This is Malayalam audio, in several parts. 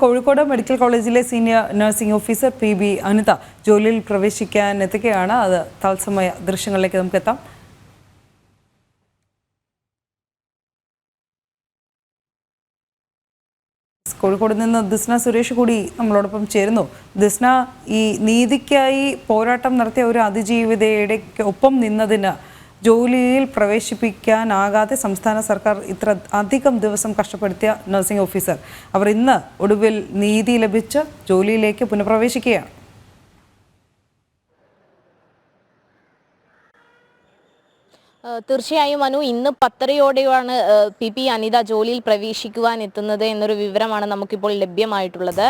കോഴിക്കോട് മെഡിക്കൽ കോളേജിലെ senior nursing officer PB Anitha ജോലിയിൽ പ്രവേശിക്കാൻ എത്തുകയാണ്. അത് തത്സമയ ദൃശ്യങ്ങളിലേക്ക് നമുക്ക് എത്താം. കോഴിക്കോട് നിന്ന് ദിസ്ന സുരേഷ് കൂടി നമ്മളോടൊപ്പം ചേരുന്നു. ദിസ്ന, ഈ നീതിക്കായി പോരാട്ടം നടത്തിയ ഒരു അതിജീവിതയുടെ ഒപ്പം നിന്നതിന് ജോലിയിൽ പ്രവേശിപ്പിക്കാനാകാതെ സംസ്ഥാന സർക്കാർ ഇത്ര അധികം ദിവസം കഷ്ടപ്പെടുത്തിയ നഴ്സിംഗ് ഓഫീസർ അവർ ഇന്ന് ഒടുവിൽ നീതി ലഭിച്ച് ജോലിയിലേക്ക് പുനഃപ്രവേശിക്കുകയാണ്. തീർച്ചയായും മനു, ഇന്ന് 10:30-യോടെയാണ് PB അനിത ജോലിയിൽ പ്രവേശിക്കുവാൻ എത്തുന്നത് എന്നൊരു വിവരമാണ് നമുക്കിപ്പോൾ ലഭ്യമായിട്ടുള്ളത്.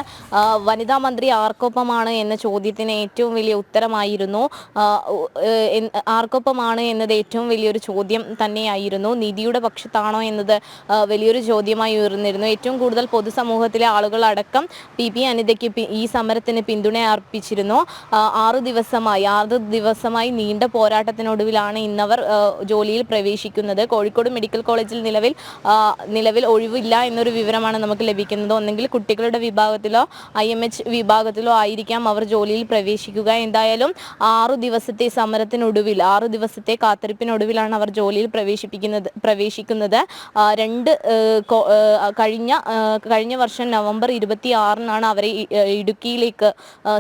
വനിതാ മന്ത്രി ആർക്കൊപ്പമാണ് എന്ന ചോദ്യത്തിന് ഏറ്റവും വലിയ ഉത്തരമായിരുന്നു. ആർക്കൊപ്പമാണ് എന്നത് ഏറ്റവും വലിയൊരു ചോദ്യം തന്നെയായിരുന്നു. നീതിയുടെ പക്ഷത്താണോ എന്നത് വലിയൊരു ചോദ്യമായി ഉയർന്നിരുന്നു. ഏറ്റവും കൂടുതൽ പൊതുസമൂഹത്തിലെ ആളുകളടക്കം PB അനിതയ്ക്ക് ഈ സമരത്തിന് പിന്തുണ അർപ്പിച്ചിരുന്നു. 6 ദിവസമായി നീണ്ട പോരാട്ടത്തിനൊടുവിലാണ് ഇന്നവർ ജോലിയിൽ പ്രവേശിക്കുന്നത്. കോഴിക്കോട് മെഡിക്കൽ കോളേജിൽ നിലവിൽ ഒഴിവില്ല എന്നൊരു വിവരമാണ് നമുക്ക് ലഭിക്കുന്നത്. ഒന്നെങ്കിൽ കുട്ടികളുടെ വിഭാഗത്തിലോ IMH വിഭാഗത്തിലോ ആയിരിക്കാം അവർ ജോലിയിൽ പ്രവേശിക്കുക. എന്തായാലും 6 ദിവസത്തെ സമരത്തിനൊടുവിൽ, 6 ദിവസത്തെ കാത്തിരിപ്പിനൊടുവിലാണ് അവർ ജോലിയിൽ പ്രവേശിക്കുന്നത്. കഴിഞ്ഞ വർഷം നവംബർ 26-നാണ് അവരെ ഇടുക്കിയിലേക്ക്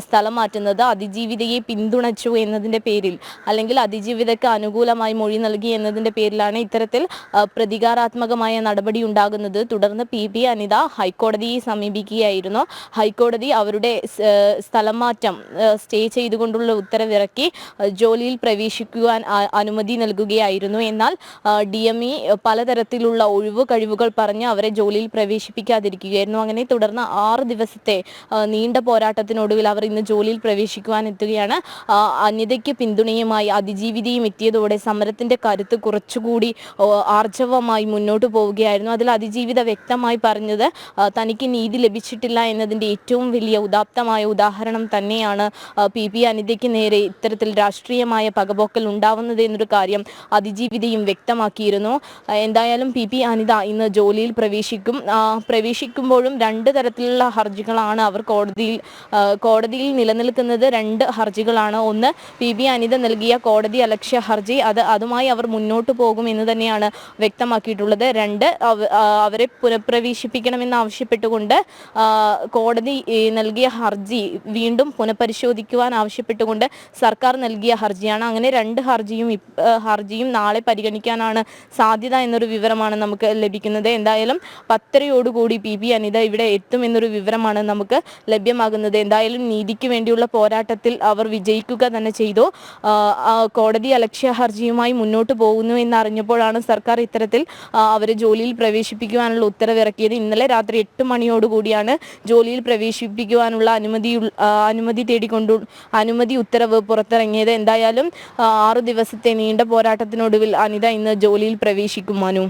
സ്ഥലം മാറ്റുന്നത്. അതിജീവിതയെ പിന്തുണച്ചു എന്നതിൻ്റെ പേരിൽ, അല്ലെങ്കിൽ അതിജീവിതയ്ക്ക് അനുകൂലമായി മൊഴി നൽകി എന്നതിൻ്റെ പേരിലാണ് ഇത്തരത്തിൽ പ്രതികാരാത്മകമായ നടപടി ഉണ്ടാകുന്നത്. തുടർന്ന് PB അനിത ഹൈക്കോടതിയെ സമീപിക്കുകയായിരുന്നു. ഹൈക്കോടതി അവരുടെ സ്ഥലം മാറ്റം സ്റ്റേ ചെയ്തുകൊണ്ടുള്ള ഉത്തരവിറക്കി ജോലിയിൽ പ്രവേശിക്കുവാൻ അനുമതി നൽകുകയായിരുന്നു. എന്നാൽ DME പലതരത്തിലുള്ള ഒഴിവ് കഴിവുകൾ പറഞ്ഞ് അവരെ ജോലിയിൽ പ്രവേശിപ്പിക്കാതിരിക്കുകയായിരുന്നു. അങ്ങനെ തുടർന്ന് 6 ദിവസത്തെ നീണ്ട പോരാട്ടത്തിനൊടുവിൽ അവർ ഇന്ന് ജോലിയിൽ പ്രവേശിക്കുവാൻ എത്തുകയാണ്. അനിതയ്ക്ക് പിന്തുണയുമായി അതിജീവിതയും എത്തിയതോടെ സമരത്തിന്റെ കരുത്ത് കുറച്ചുകൂടി ആർജവമായി മുന്നോട്ട് പോവുകയായിരുന്നു. അതിൽ അതിജീവിത വ്യക്തമായി പറഞ്ഞത് തനിക്ക് നീതി ലഭിച്ചിട്ടില്ല എന്നതിൻ്റെ ഏറ്റവും വലിയ ഉദാത്തമായ ഉദാഹരണം തന്നെയാണ് PB അനിതയ്ക്ക് നേരെ ഇത്തരത്തിൽ രാഷ്ട്രീയമായ പകപോക്കൽ ഉണ്ടാവുന്നത് എന്നൊരു കാര്യം അതിജീവിതയും വ്യക്തമാക്കിയിരുന്നു. എന്തായാലും PB അനിത ഇന്ന് ജോലിയിൽ പ്രവേശിക്കുമ്പോഴും 2 തരത്തിലുള്ള ഹർജികളാണ് അവർ കോടതിയിൽ നിലനിൽക്കുന്നത്. 2 ഹർജികളാണ്. ഒന്ന്, PB അനിത നൽകിയ കോടതി അലക്ഷ്യ ഹർജി, അതുമായി അവർ മുന്നോട്ട് പോകും എന്ന് തന്നെയാണ് വ്യക്തമാക്കിയിട്ടുള്ളത്. 2, അവരെ പുനഃപ്രവേശിപ്പിക്കണമെന്ന് ആവശ്യപ്പെട്ടുകൊണ്ട് കോടതി നൽകിയ ഹർജി വീണ്ടും പുനഃപരിശോധിക്കുവാൻ ആവശ്യപ്പെട്ടുകൊണ്ട് സർക്കാർ നൽകിയ ഹർജിയാണ്. അങ്ങനെ 2 ഹർജിയും നാളെ പരിഗണിക്കാനാണ് സാധ്യത എന്നൊരു വിവരമാണ് നമുക്ക് ലഭിക്കുന്നത്. എന്തായാലും 10:30-യോടുകൂടി PB അനിത ഇവിടെ എത്തുമെന്നൊരു വിവരമാണ് നമുക്ക് ലഭ്യമാകുന്നത്. എന്തായാലും നീതിക്ക് വേണ്ടിയുള്ള പോരാട്ടത്തിൽ അവർ വിജയിക്കുക തന്നെ ചെയ്തു. കോടതി അലക്ഷ്യ ഹർജിയുമായി മുന്നോട്ട് പോകുന്നു എന്നറിഞ്ഞപ്പോഴാണ് സർക്കാർ ഇത്തരത്തിൽ അവരെ ജോലിയിൽ പ്രവേശിപ്പിക്കുവാനുള്ള ഉത്തരവിറക്കിയത്. ഇന്നലെ രാത്രി 8 മണിയോടുകൂടിയാണ് ജോലിയിൽ പ്രവേശിപ്പിക്കുവാനുള്ള അനുമതി ഉത്തരവ് പുറത്തിറങ്ങിയത്. എന്തായാലും 6 ദിവസത്തെ നീണ്ട പോരാട്ടത്തിനൊടുവിൽ അനിത ഇന്ന് ജോലിയിൽ പ്രവേശിക്കും. മനു,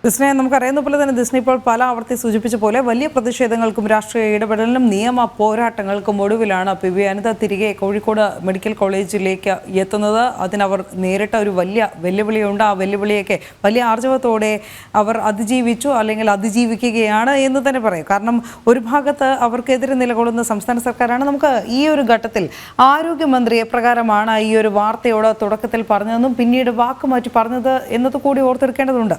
ദിസ്നെ, നമുക്കറിയുന്ന പോലെ തന്നെ ദിസ്ന ഇപ്പോൾ പല ആവർത്തി സൂചിപ്പിച്ച പോലെ വലിയ പ്രതിഷേധങ്ങൾക്കും രാഷ്ട്രീയ ഇടപെടലിനും നിയമ പോരാട്ടങ്ങൾക്കും ഒടുവിലാണ് PB അനിത തിരികെ കോഴിക്കോട് മെഡിക്കൽ കോളേജിലേക്ക് എത്തുന്നത്. അതിനവർ നേരിട്ട ഒരു വലിയ വെല്ലുവിളിയുണ്ട്. ആ വെല്ലുവിളിയൊക്കെ വലിയ ആർജവത്തോടെ അവർ അതിജീവിച്ചു, അല്ലെങ്കിൽ അതിജീവിക്കുകയാണ് എന്ന് തന്നെ പറയും. കാരണം ഒരു ഭാഗത്ത് അവർക്കെതിരെ നിലകൊള്ളുന്ന സംസ്ഥാന സർക്കാരാണ്. നമുക്ക് ഈ ഒരു ഘട്ടത്തിൽ ആരോഗ്യമന്ത്രി എപ്രകാരമാണ് ഈ ഒരു വാർത്തയോട് തുടക്കത്തിൽ പറഞ്ഞതെന്നും പിന്നീട് വാക്കുമാറ്റി പറഞ്ഞത് എന്നത് കൂടി ഓർത്തെടുക്കേണ്ടതുണ്ട്.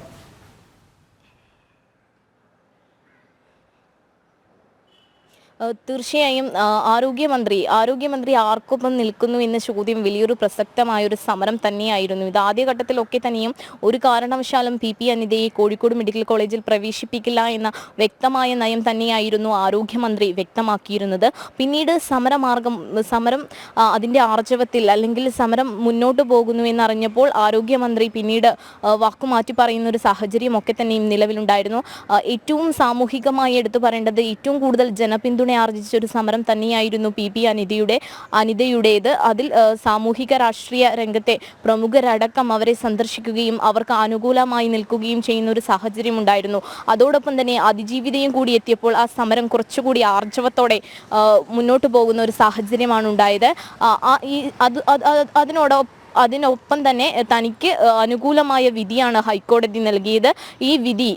തീർച്ചയായും ആരോഗ്യമന്ത്രി ആർക്കൊപ്പം നിൽക്കുന്നു എന്ന ചോദ്യം വലിയൊരു പ്രസക്തമായൊരു സമരം തന്നെയായിരുന്നു. ഇത് ആദ്യഘട്ടത്തിലൊക്കെ തന്നെയും ഒരു കാരണവശാലും PB അനിതയെ കോഴിക്കോട് മെഡിക്കൽ കോളേജിൽ പ്രവേശിപ്പിക്കില്ല എന്ന വ്യക്തമായ നയം തന്നെയായിരുന്നു ആരോഗ്യമന്ത്രി വ്യക്തമാക്കിയിരുന്നത്. പിന്നീട് സമരം അതിൻ്റെ ആർജവത്തിൽ, അല്ലെങ്കിൽ സമരം മുന്നോട്ട് പോകുന്നു എന്നറിഞ്ഞപ്പോൾ ആരോഗ്യമന്ത്രി പിന്നീട് വാക്കുമാറ്റി പറയുന്ന ഒരു സാഹചര്യമൊക്കെ തന്നെയും നിലവിലുണ്ടായിരുന്നു. ഏറ്റവും സാമൂഹികമായി എടുത്തു പറയേണ്ടത്, ഏറ്റവും കൂടുതൽ ജനപിന്തുണ ആർജിച്ച ഒരു സമരം തന്നെയായിരുന്നു PB അനിതയുടേത്. അതിൽ സാമൂഹിക രാഷ്ട്രീയ രംഗത്തെ പ്രമുഖരടക്കം അവരെ സന്ദർശിക്കുകയും അവർക്ക് അനുകൂലമായി നിൽക്കുകയും ചെയ്യുന്ന ഒരു സാഹചര്യം ഉണ്ടായിരുന്നു. അതോടൊപ്പം തന്നെ അതിജീവിതയും കൂടി എത്തിയപ്പോൾ ആ സമരം കുറച്ചുകൂടി ആർജവത്തോടെ മുന്നോട്ട് പോകുന്ന ഒരു സാഹചര്യമാണ് ഉണ്ടായത്. അതിനൊപ്പം തന്നെ തനിക്ക് അനുകൂലമായ വിധിയാണ് ഹൈക്കോടതി നൽകിയത്. ഈ വിധി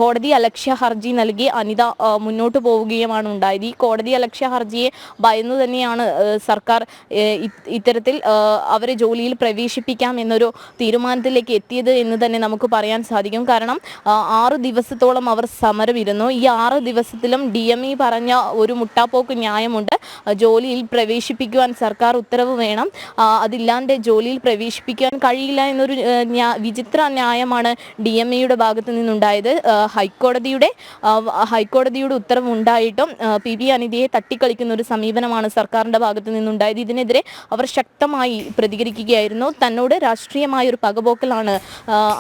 കോടതി അലക്ഷ്യ ഹർജി നൽകി അനിത മുന്നോട്ട് പോവുകയുമാണ് ഉണ്ടായത്. ഈ കോടതി അലക്ഷ്യ ഹർജിയെ ഭയന്നു തന്നെയാണ് സർക്കാർ ഇത്തരത്തിൽ അവരെ ജോലിയിൽ പ്രവേശിപ്പിക്കാം എന്നൊരു തീരുമാനത്തിലേക്ക് എത്തിയത് എന്ന് തന്നെ നമുക്ക് പറയാൻ സാധിക്കും. കാരണം 6 ദിവസത്തോളം അവർ സമരമിരുന്നു. ഈ 6 ദിവസത്തിലും DME പറഞ്ഞ ഒരു മുട്ടാപ്പോക്ക് ന്യായമുണ്ട്. ജോലിയിൽ പ്രവേശിപ്പിക്കുവാൻ സർക്കാർ ഉത്തരവ് വേണം, അതില്ലാണ്ട് ജോലിയിൽ പ്രവേശിപ്പിക്കാൻ കഴിയില്ല എന്നൊരു വിചിത്ര ന്യായമാണ് DMEയുടെ ഭാഗത്തു നിന്നുണ്ടായത്. ഹൈക്കോടതിയുടെ ഉത്തരവ് ഉണ്ടായിട്ടും PB അനിതയെ തട്ടിക്കളിക്കുന്ന ഒരു സമീപനമാണ് സർക്കാരിന്റെ ഭാഗത്തു നിന്നുണ്ടായത്. ഇതിനെതിരെ അവർ ശക്തമായി പ്രതികരിക്കുകയായിരുന്നു. തന്നോട് രാഷ്ട്രീയമായ ഒരു പകപോക്കലാണ്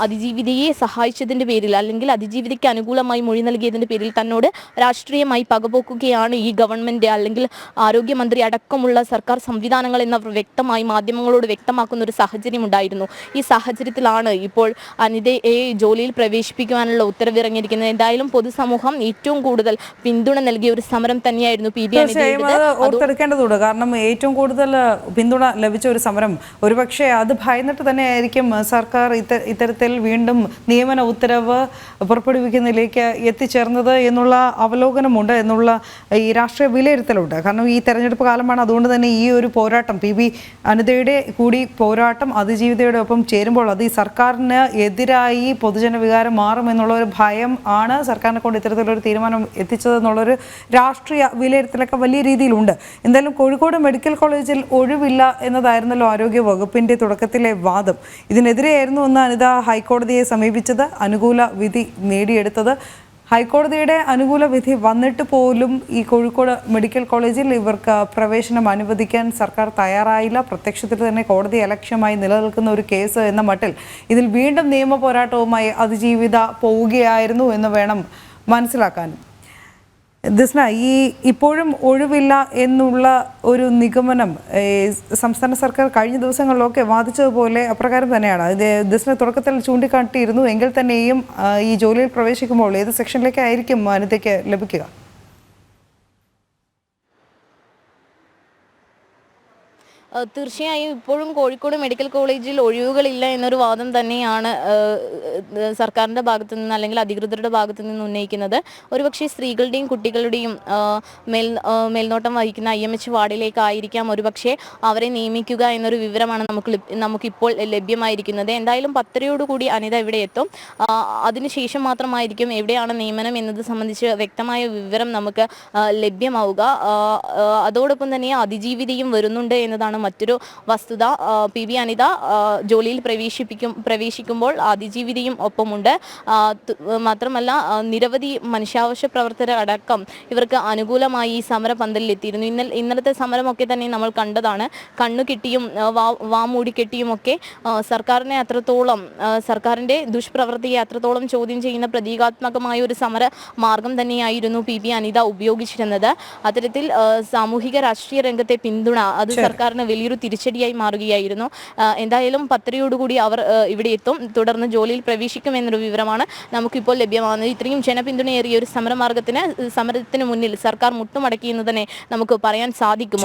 അതിജീവിതയെ സഹായിച്ചതിന്റെ പേരിൽ, അല്ലെങ്കിൽ അതിജീവിതയ്ക്ക് അനുകൂലമായി മൊഴി നൽകിയതിന്റെ പേരിൽ തന്നോട് രാഷ്ട്രീയമായി പകപോക്കുകയാണ് ഈ ഗവൺമെന്റ്, അല്ലെങ്കിൽ ആരോഗ്യമന്ത്രി അടക്കമുള്ള സർക്കാർ സംവിധാനങ്ങൾ എന്നവർ വ്യക്തമായി മാധ്യമങ്ങളോട് വ്യക്തമാക്കുന്ന ഒരു സാഹചര്യം ഉണ്ടായിരുന്നു. ഈ സാഹചര്യത്തിലാണ് ഇപ്പോൾ അനിതയെ ജോലിയിൽ പ്രവേശിപ്പിക്കുവാനുള്ള ഉത്തരവിറങ്ങിയിരിക്കുന്നത്. എന്തായാലും പൊതുസമൂഹം ഏറ്റവും കൂടുതൽ പിന്തുണ നൽകിയ ഒരു സമരം തന്നെയായിരുന്നു PB അനിതയുടേത്. ഓർത്തെടുക്കേണ്ടതുണ്ട്. കാരണം ഏറ്റവും കൂടുതൽ പിന്തുണ ലഭിച്ച ഒരു സമരം, ഒരുപക്ഷെ അത് ഭയന്നിട്ട് തന്നെയായിരിക്കും സർക്കാർ ഇത്തരത്തിൽ വീണ്ടും നിയമന ഉത്തരവ് പുറപ്പെടുവിക്കുന്നതിലേക്ക് എത്തിച്ചേർന്നത് എന്നുള്ള അവലോകനമുണ്ട്, എന്നുള്ള ഈ രാഷ്ട്രീയ വിലയിരുത്തലുണ്ട്. കാരണം ഈ തെരഞ്ഞെടുപ്പ് കാലമാണ്. അതുകൊണ്ട് തന്നെ ഈ ഒരു പോരാട്ടം, PB അനിതയുടെ കൂടി പോരാട്ടം അതിജീവിതയുടെ ഒപ്പം ചേരുമ്പോൾ അത് ഈ സർക്കാരിന് എതിരായി പൊതുജന വികാരം മാറുമെന്നുള്ള ഒരു ഭയം ആണ് സർക്കാരിനെ കൊണ്ട് ഇത്തരത്തിലൊരു തീരുമാനം എത്തിച്ചതെന്നുള്ളൊരു രാഷ്ട്രീയ വിലയിരുത്തലൊക്കെ വലിയ രീതിയിലുണ്ട്. എന്തായാലും കോഴിക്കോട് മെഡിക്കൽ കോളേജിൽ ഒഴിവില്ല എന്നതായിരുന്നല്ലോ ആരോഗ്യ വകുപ്പിന്റെ തുടക്കത്തിലെ വാദം. ഇതിനെതിരെയായിരുന്നു അന്ന് അനിത ഹൈക്കോടതിയെ സമീപിച്ചത്, അനുകൂല വിധി നേടിയെടുത്തത്. ഹൈക്കോടതിയുടെ അനുകൂല വിധി വന്നിട്ട് പോലും ഈ കോഴിക്കോട് മെഡിക്കൽ കോളേജിൽ ഇവർക്ക് പ്രവേശനം അനുവദിക്കാൻ സർക്കാർ തയ്യാറായില്ല. പ്രത്യക്ഷത്തിൽ തന്നെ കോടതി അലക്ഷ്യമായി നിലനിൽക്കുന്ന ഒരു കേസ് എന്ന മട്ടിൽ ഇതിൽ വീണ്ടും നിയമ പോരാട്ടവുമായി അതിജീവിത പോവുകയായിരുന്നു എന്ന് വേണം മനസ്സിലാക്കാനും. ദിസ്ന, ഈ ഇപ്പോഴും ഒഴിവില്ല എന്നുള്ള ഒരു നിഗമനം സംസ്ഥാന സർക്കാർ കഴിഞ്ഞ ദിവസങ്ങളിലൊക്കെ വാദിച്ചതുപോലെ അപ്രകാരം തന്നെയാണ്. ദിസ്ന തുടക്കത്തിൽ ചൂണ്ടിക്കാട്ടിയിരുന്നു. എങ്കിൽ തന്നെയും ഈ ജോലിയിൽ പ്രവേശിക്കുമ്പോൾ ഏത് സെക്ഷനിലേക്കായിരിക്കും അനിതയ്ക്ക് ലഭിക്കുക? തീർച്ചയായും ഇപ്പോഴും കോഴിക്കോട് മെഡിക്കൽ കോളേജിൽ ഒഴിവുകളില്ല എന്നൊരു വാദം തന്നെയാണ് സർക്കാരിൻ്റെ ഭാഗത്തു നിന്ന്, അല്ലെങ്കിൽ അധികൃതരുടെ ഭാഗത്തു നിന്ന് ഉന്നയിക്കുന്നത്. ഒരുപക്ഷെ സ്ത്രീകളുടെയും കുട്ടികളുടെയും മേൽനോട്ടം വഹിക്കുന്ന IMH വാർഡിലേക്കായിരിക്കാം ഒരുപക്ഷെ അവരെ നിയമിക്കുക എന്നൊരു വിവരമാണ് നമുക്കിപ്പോൾ ലഭ്യമായിരിക്കുന്നത്. എന്തായാലും 10:30 അനിത ഇവിടെ എത്തും. അതിനുശേഷം മാത്രമായിരിക്കും എവിടെയാണ് നിയമനം എന്നത് സംബന്ധിച്ച് വ്യക്തമായ വിവരം നമുക്ക് ലഭ്യമാവുക. അതോടൊപ്പം തന്നെ അതിജീവിതയും വരുന്നുണ്ട് എന്നതാണ് മറ്റൊരു വസ്തുത. PB അനിത ജോലിയിൽ പ്രവേശിക്കുമ്പോൾ അതിജീവിതയും ഒപ്പമുണ്ട്. മാത്രമല്ല നിരവധി മനുഷ്യാവശ്യ പ്രവർത്തകർ അടക്കം ഇവർക്ക് അനുകൂലമായി ഈ സമര പന്തലിലെത്തിയിരുന്നു. ഇന്നലത്തെ സമരമൊക്കെ തന്നെ നമ്മൾ കണ്ടതാണ്. കണ്ണുകെട്ടിയും വാമൂടി കെട്ടിയും ഒക്കെ സർക്കാരിനെ അത്രത്തോളം, സർക്കാരിൻ്റെ ദുഷ്പ്രവൃത്തിയെ അത്രത്തോളം ചോദ്യം ചെയ്യുന്ന പ്രതീകാത്മകമായ ഒരു സമര മാർഗം തന്നെയായിരുന്നു PB അനിത ഉപയോഗിച്ചിരുന്നത്. അത്തരത്തിൽ സാമൂഹിക രാഷ്ട്രീയ രംഗത്തെ പിന്തുണ അത് സർക്കാരിന് വലിയൊരു തിരിച്ചടിയായി മാറുകയായിരുന്നു. എന്തായാലും 10:30 അവർ ഇവിടെ എത്തും. തുടർന്ന് ജോലിയിൽ പ്രവേശിക്കുമെന്നൊരു വിവരമാണ് നമുക്കിപ്പോൾ ലഭ്യമാകുന്നത്. ഇത്രയും ജനപിന്തുണയേറിയ ഒരു സമരത്തിന് മുന്നിൽ സർക്കാർ മുട്ടുമടക്കി എന്ന് തന്നെ നമുക്ക് പറയാൻ സാധിക്കും.